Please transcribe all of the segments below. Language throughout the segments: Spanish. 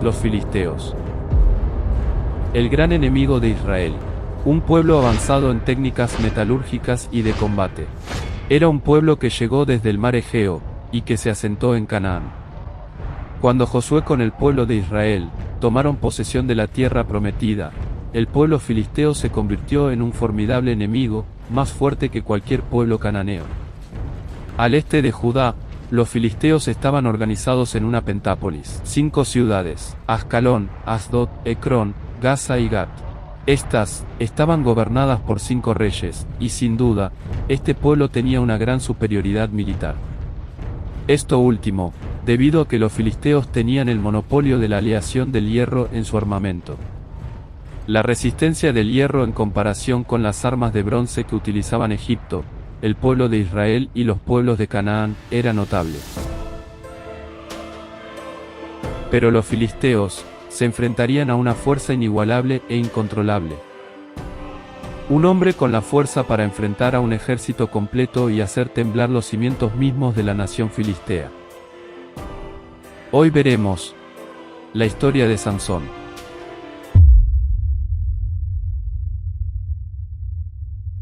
los filisteos. El gran enemigo de Israel. Un pueblo avanzado en técnicas metalúrgicas y de combate. Era un pueblo que llegó desde el mar Egeo, y que se asentó en Canaán. Cuando Josué con el pueblo de Israel tomaron posesión de la tierra prometida, el pueblo filisteo se convirtió en un formidable enemigo, más fuerte que cualquier pueblo cananeo. Al este de Judá, los filisteos estaban organizados en una pentápolis, 5 ciudades: Ascalón, Asdod, Ecrón, Gaza y Gat. Estas estaban gobernadas por 5 reyes, y sin duda, este pueblo tenía una gran superioridad militar. Esto último, debido a que los filisteos tenían el monopolio de la aleación del hierro en su armamento. La resistencia del hierro en comparación con las armas de bronce que utilizaban Egipto, el pueblo de Israel y los pueblos de Canaán era notable. Pero los filisteos se enfrentarían a una fuerza inigualable e incontrolable. Un hombre con la fuerza para enfrentar a un ejército completo y hacer temblar los cimientos mismos de la nación filistea. Hoy veremos la historia de Sansón.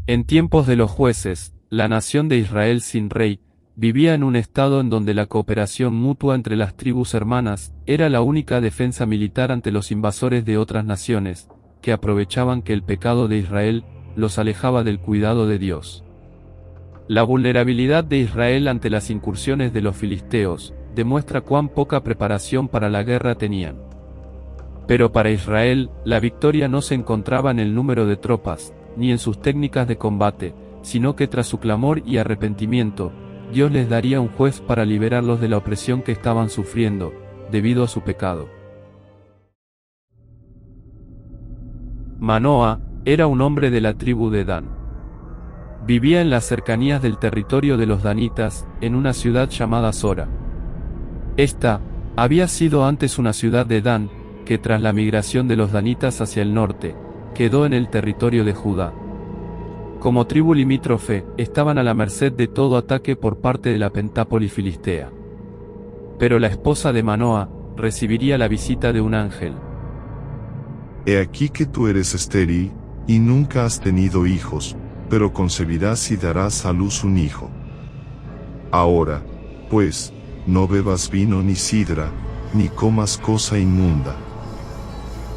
En tiempos de los jueces, la nación de Israel sin rey, vivía en un estado en donde la cooperación mutua entre las tribus hermanas era la única defensa militar ante los invasores de otras naciones, que aprovechaban que el pecado de Israel los alejaba del cuidado de Dios. La vulnerabilidad de Israel ante las incursiones de los filisteos demuestra cuán poca preparación para la guerra tenían. Pero para Israel, la victoria no se encontraba en el número de tropas, ni en sus técnicas de combate, sino que tras su clamor y arrepentimiento, Dios les daría un juez para liberarlos de la opresión que estaban sufriendo, debido a su pecado. Manoa era un hombre de la tribu de Dan. Vivía en las cercanías del territorio de los danitas, en una ciudad llamada Sora. Esta había sido antes una ciudad de Dan, que tras la migración de los danitas hacia el norte, quedó en el territorio de Judá. Como tribu limítrofe, estaban a la merced de todo ataque por parte de la pentápolis filistea. Pero la esposa de Manoa recibiría la visita de un ángel. He aquí que tú eres estéril, y nunca has tenido hijos, pero concebirás y darás a luz un hijo. Ahora, pues, no bebas vino ni sidra, ni comas cosa inmunda.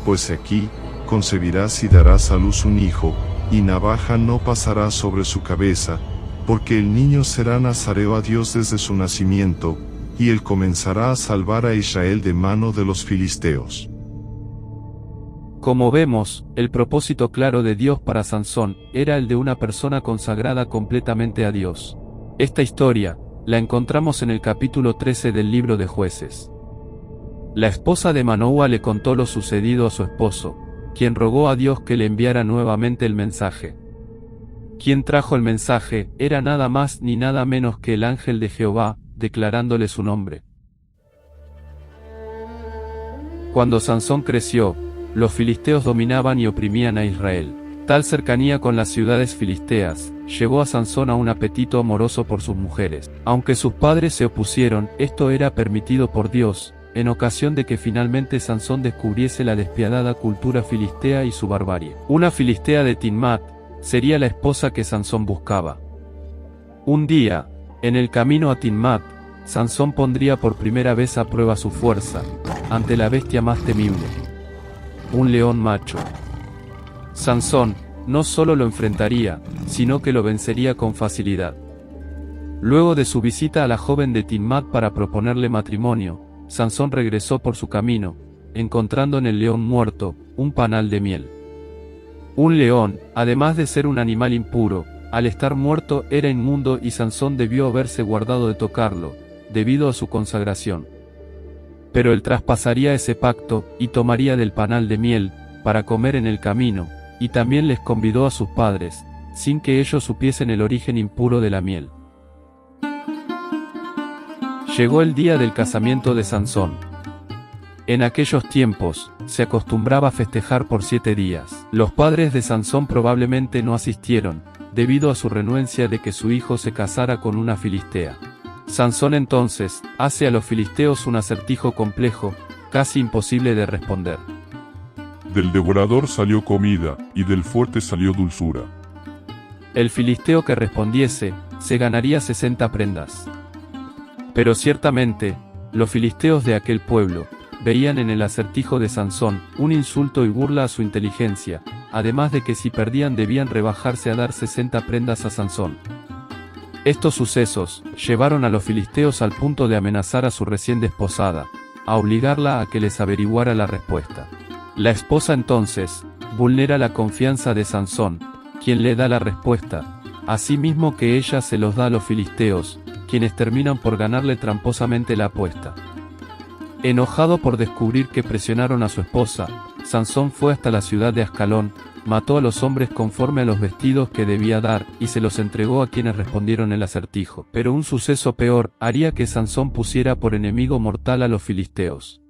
Pues aquí, concebirás y darás a luz un hijo, y navaja no pasará sobre su cabeza, porque el niño será nazareo a Dios desde su nacimiento, y él comenzará a salvar a Israel de mano de los filisteos. Como vemos, el propósito claro de Dios para Sansón era el de una persona consagrada completamente a Dios. Esta historia la encontramos en el capítulo 13 del libro de Jueces. La esposa de Manoa le contó lo sucedido a su esposo, quien rogó a Dios que le enviara nuevamente el mensaje. Quien trajo el mensaje era nada más ni nada menos que el ángel de Jehová, declarándole su nombre. Cuando Sansón creció, los filisteos dominaban y oprimían a Israel. Tal cercanía con las ciudades filisteas llevó a Sansón a un apetito amoroso por sus mujeres. Aunque sus padres se opusieron, esto era permitido por Dios, en ocasión de que finalmente Sansón descubriese la despiadada cultura filistea y su barbarie. Una filistea de Timmat sería la esposa que Sansón buscaba. Un día, en el camino a Timmat, Sansón pondría por primera vez a prueba su fuerza, ante la bestia más temible, un león macho. Sansón no solo lo enfrentaría, sino que lo vencería con facilidad. Luego de su visita a la joven de Timmat para proponerle matrimonio, Sansón regresó por su camino, encontrando en el león muerto un panal de miel. Un león, además de ser un animal impuro, al estar muerto era inmundo y Sansón debió haberse guardado de tocarlo, debido a su consagración. Pero él traspasaría ese pacto y tomaría del panal de miel para comer en el camino, y también les convidó a sus padres, sin que ellos supiesen el origen impuro de la miel. Llegó el día del casamiento de Sansón. En aquellos tiempos, se acostumbraba a festejar por 7 días. Los padres de Sansón probablemente no asistieron, debido a su renuencia de que su hijo se casara con una filistea. Sansón entonces hace a los filisteos un acertijo complejo, casi imposible de responder. Del devorador salió comida, y del fuerte salió dulzura. El filisteo que respondiese, se ganaría 60 prendas. Pero ciertamente, los filisteos de aquel pueblo, veían en el acertijo de Sansón, un insulto y burla a su inteligencia, además de que si perdían debían rebajarse a dar 60 prendas a Sansón. Estos sucesos, llevaron a los filisteos al punto de amenazar a su recién desposada, a obligarla a que les averiguara la respuesta. La esposa entonces, vulnera la confianza de Sansón, quien le da la respuesta, asimismo que ella se los da a los filisteos, quienes terminan por ganarle tramposamente la apuesta. Enojado por descubrir que presionaron a su esposa, Sansón fue hasta la ciudad de Ascalón, mató a los hombres conforme a los vestidos que debía dar, y se los entregó a quienes respondieron el acertijo. Pero un suceso peor haría que Sansón pusiera por enemigo mortal a los filisteos.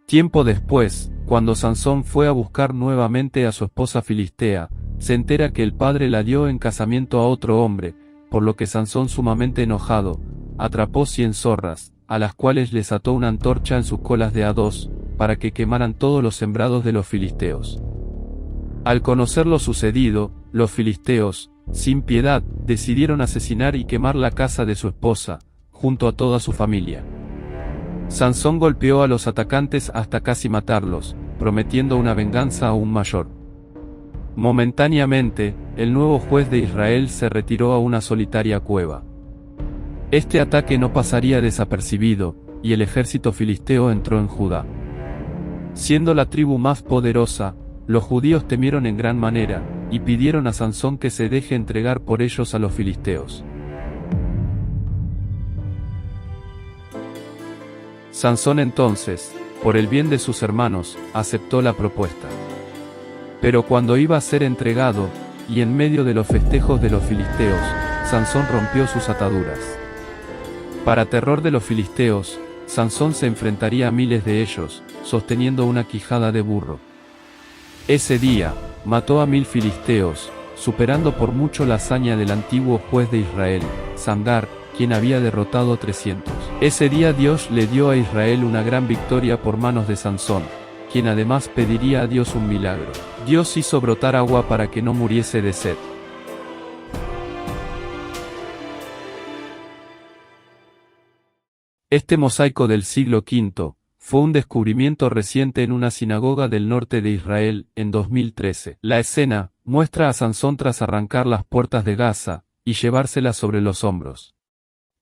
Tiempo después, cuando Sansón fue a buscar nuevamente a su esposa filistea, se entera que el padre la dio en casamiento a otro hombre, por lo que Sansón, sumamente enojado, atrapó 100 zorras, a las cuales les ató una antorcha en sus colas de a2, para que quemaran todos los sembrados de los filisteos. Al conocer lo sucedido, los filisteos, sin piedad, decidieron asesinar y quemar la casa de su esposa, junto a toda su familia. Sansón golpeó a los atacantes hasta casi matarlos, prometiendo una venganza aún mayor. Momentáneamente, el nuevo juez de Israel se retiró a una solitaria cueva. Este ataque no pasaría desapercibido, y el ejército filisteo entró en Judá. Siendo la tribu más poderosa, los judíos temieron en gran manera, y pidieron a Sansón que se deje entregar por ellos a los filisteos. Sansón entonces, por el bien de sus hermanos, aceptó la propuesta. Pero cuando iba a ser entregado, y en medio de los festejos de los filisteos, Sansón rompió sus ataduras. Para terror de los filisteos, Sansón se enfrentaría a miles de ellos, sosteniendo una quijada de burro. Ese día, mató a 1000 filisteos, superando por mucho la hazaña del antiguo juez de Israel, Samgar, quien había derrotado 300. Ese día Dios le dio a Israel una gran victoria por manos de Sansón, quien además pediría a Dios un milagro. Dios hizo brotar agua para que no muriese de sed. Este mosaico del siglo V, fue un descubrimiento reciente en una sinagoga del norte de Israel, en 2013. La escena, muestra a Sansón tras arrancar las puertas de Gaza, y llevárselas sobre los hombros.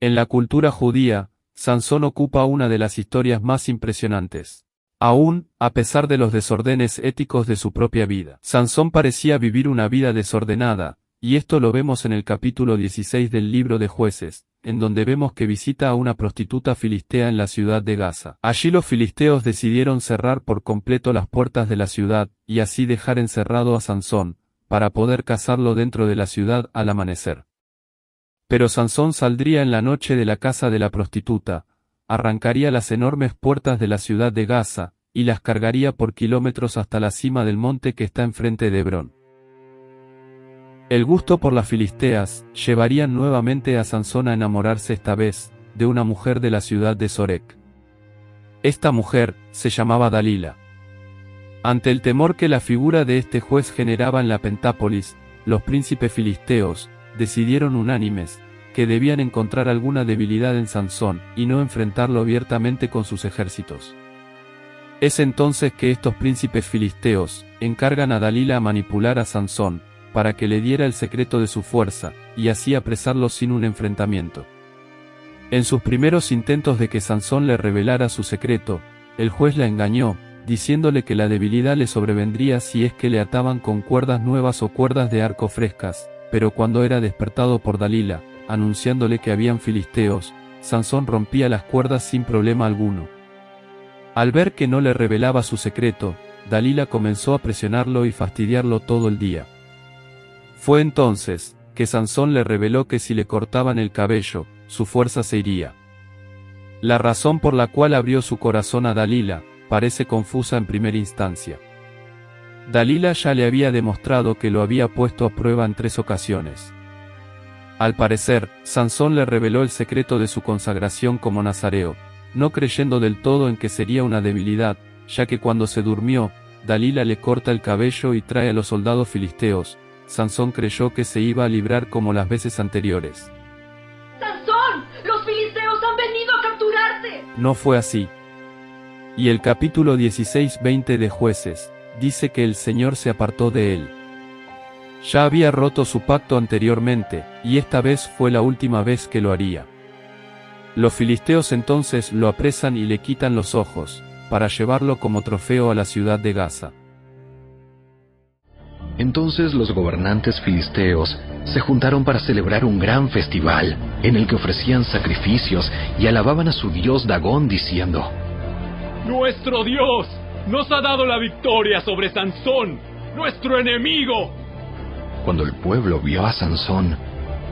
En la cultura judía, Sansón ocupa una de las historias más impresionantes. Aún, a pesar de los desordenes éticos de su propia vida, Sansón parecía vivir una vida desordenada, y esto lo vemos en el capítulo 16 del libro de Jueces, en donde vemos que visita a una prostituta filistea en la ciudad de Gaza. Allí los filisteos decidieron cerrar por completo las puertas de la ciudad, y así dejar encerrado a Sansón, para poder cazarlo dentro de la ciudad al amanecer. Pero Sansón saldría en la noche de la casa de la prostituta, arrancaría las enormes puertas de la ciudad de Gaza, y las cargaría por kilómetros hasta la cima del monte que está enfrente de Hebrón. El gusto por las filisteas llevarían nuevamente a Sansón a enamorarse esta vez de una mujer de la ciudad de Sorek. Esta mujer se llamaba Dalila. Ante el temor que la figura de este juez generaba en la Pentápolis, los príncipes filisteos decidieron unánimes que debían encontrar alguna debilidad en Sansón y no enfrentarlo abiertamente con sus ejércitos. Es entonces que estos príncipes filisteos encargan a Dalila a manipular a Sansón, para que le diera el secreto de su fuerza, y así apresarlo sin un enfrentamiento. En sus primeros intentos de que Sansón le revelara su secreto, el juez la engañó, diciéndole que la debilidad le sobrevendría si es que le ataban con cuerdas nuevas o cuerdas de arco frescas, pero cuando era despertado por Dalila, anunciándole que habían filisteos, Sansón rompía las cuerdas sin problema alguno. Al ver que no le revelaba su secreto, Dalila comenzó a presionarlo y fastidiarlo todo el día. Fue entonces que Sansón le reveló que si le cortaban el cabello, su fuerza se iría. La razón por la cual abrió su corazón a Dalila parece confusa en primera instancia. Dalila ya le había demostrado que lo había puesto a prueba en 3 ocasiones. Al parecer, Sansón le reveló el secreto de su consagración como nazareo, no creyendo del todo en que sería una debilidad, ya que cuando se durmió, Dalila le corta el cabello y trae a los soldados filisteos. Sansón creyó que se iba a librar como las veces anteriores. ¡Sansón! ¡Los filisteos han venido a capturarte! No fue así. Y el capítulo 16-20 de Jueces, dice que el Señor se apartó de él. Ya había roto su pacto anteriormente, y esta vez fue la última vez que lo haría. Los filisteos entonces lo apresan y le quitan los ojos, para llevarlo como trofeo a la ciudad de Gaza. Entonces los gobernantes filisteos se juntaron para celebrar un gran festival, en el que ofrecían sacrificios y alababan a su dios Dagón diciendo: ¡Nuestro Dios nos ha dado la victoria sobre Sansón, nuestro enemigo! Cuando el pueblo vio a Sansón,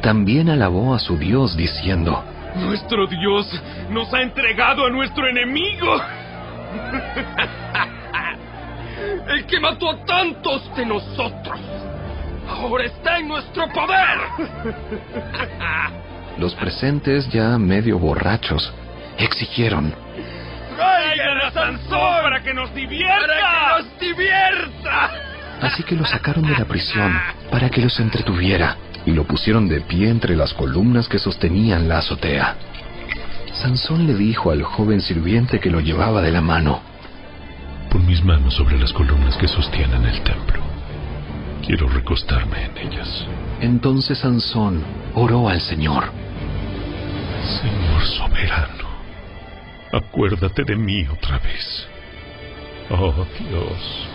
también alabó a su Dios diciendo: ¡Nuestro Dios nos ha entregado a nuestro enemigo! ¡El que mató a tantos de nosotros! ¡Ahora está en nuestro poder! Los presentes, ya medio borrachos, exigieron: ¡Traigan a Sansón para que nos divierta! ¡Para que nos divierta! Así que lo sacaron de la prisión para que los entretuviera, y lo pusieron de pie entre las columnas que sostenían la azotea. Sansón le dijo al joven sirviente que lo llevaba de la mano: Pon mis manos sobre las columnas que sostienen el templo. Quiero recostarme en ellas. Entonces Sansón oró al Señor: Señor soberano, acuérdate de mí otra vez. Oh Dios,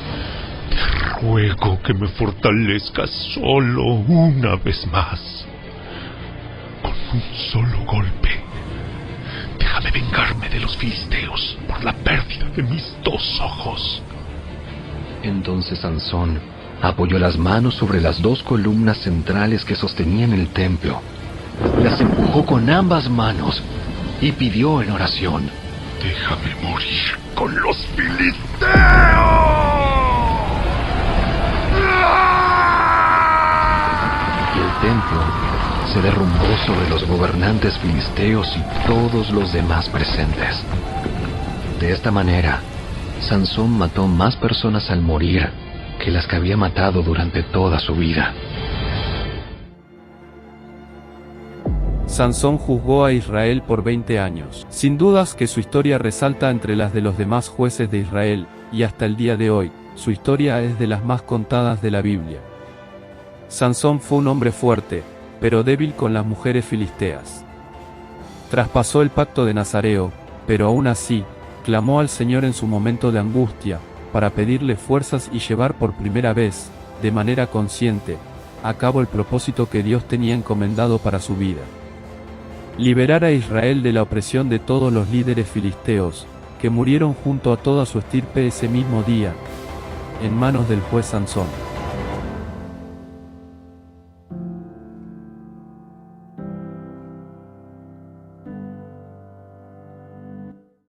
te ruego que me fortalezcas solo una vez más. Con un solo golpe, déjame vengarme de los filisteos por la pérdida de mis 2 ojos. Entonces Sansón apoyó las manos sobre las 2 columnas centrales que sostenían el templo, las empujó con ambas manos y pidió en oración: Déjame morir con los filisteos. Y el templo se derrumbó sobre los gobernantes filisteos y todos los demás presentes. De esta manera, Sansón mató más personas al morir que las que había matado durante toda su vida. Sansón juzgó a Israel por 20 años. Sin dudas que su historia resalta entre las de los demás jueces de Israel, y hasta el día de hoy, su historia es de las más contadas de la Biblia. Sansón fue un hombre fuerte, pero débil con las mujeres filisteas. Traspasó el pacto de Nazareo, pero aún así, clamó al Señor en su momento de angustia, para pedirle fuerzas y llevar por primera vez, de manera consciente, a cabo el propósito que Dios tenía encomendado para su vida. Liberar a Israel de la opresión de todos los líderes filisteos, que murieron junto a toda su estirpe ese mismo día, en manos del juez Sansón.